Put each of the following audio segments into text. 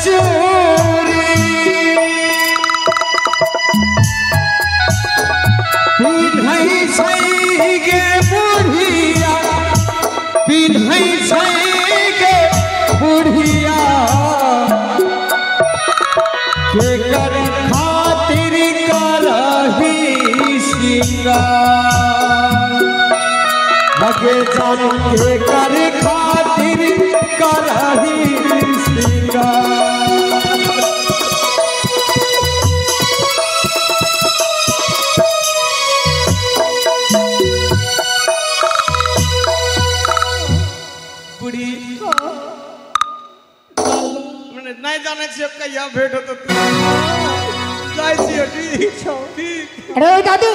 চুরি পিন্ধাই সাইগে বুড়িয়া পিন্ধাই সাইগে বুড়িয়া के कर खातिर करही सिंगार लगे जान के कर खातिर करही सिंगार बुढ़ी नहीं जाने से कहिया भेंट होतो अरे दादू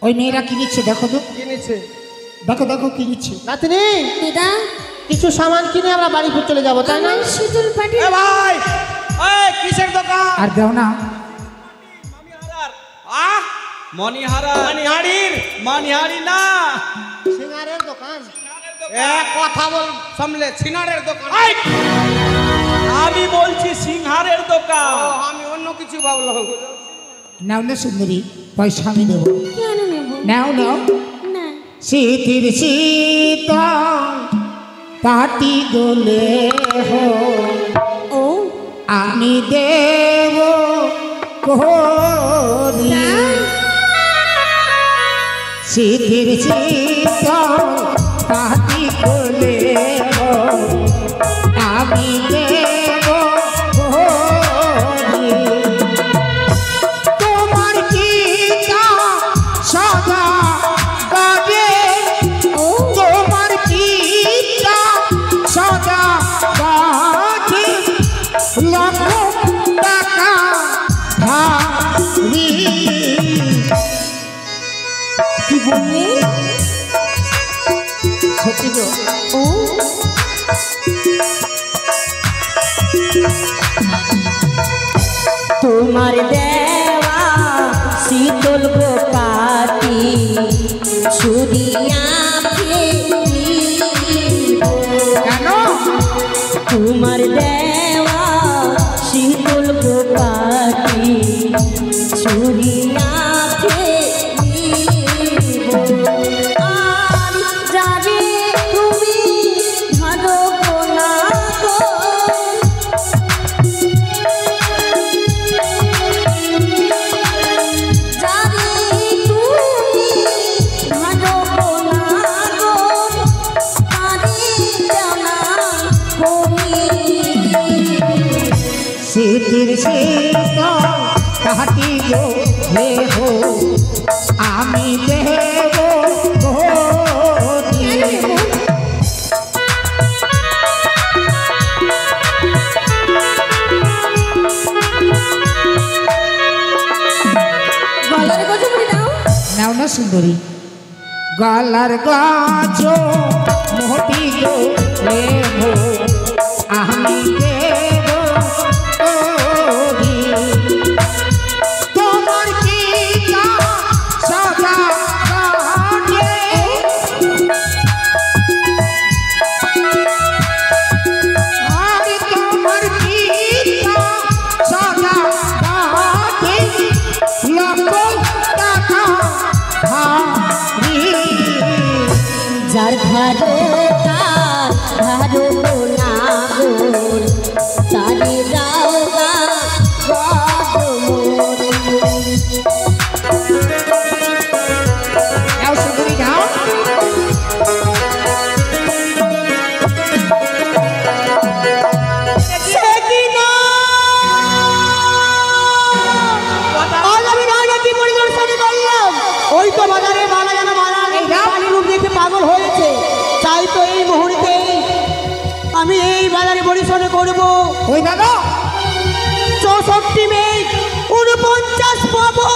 ওই মেয়েরা কি নিচ্ছে দেখো তো কি নিচ্ছে দেখো দেখো কি নিচ্ছে নাতনি দিদা কিছু সামান কিনে আমরা বাড়ি ফিরে চলে যাব তাই না শীতল পাটি এ ভাই এই কিসের দোকান আর দেও না মনিহারি না সিঙ্গারের দোকান এক কথা বল সামলে সিনারের দোকান আমি বলছি সিংহারের দোকান আমি অন্য কিছু ভাবলাম নাও না সুন্দরী পয়সা আমি দেবো কেন নেব নাও নাও না শীতির শীতল পাটি দোলে হো ও আমি দেব কোরি শীতির শীতল পাটি দোলে হো আমি দেব কোরি তোমার গীতা সদা গাবে ও তোমার গীতা সদা গাবে লক্ষ টাকা ধারি কি বললি সত্যি গো ও তোমার দেওয়া শীতল গোপাটি ছুরিয়া কেন তোমার দেওয়া শীতল গোপাটি ছুরিয়া আর যাবে তুমি ধরো না শীতের শীতল কাটি গো হে হো আমি দেব কোরি গলার গজবরি দাও নাও না সুন্দরী গলার গাছ মোটি গো হে হো আমি দেব কোরি তোমার গীতা সদা গাবে আর তোমার গীতা সদা গাবে লক্ষ টাকা ধারি যার ধারো তার ধারো না গোল তারে যাও গা নাও সুন্দরী নাও ওই তো বাজারে বালা যেন মারা পানি রূপ দেখে পাগল হয়েছে চাই তো এই মুহূর্তে আমি এই বাজারে পরিশ্রম করব ওই দাদা 64 মে 49 পাবো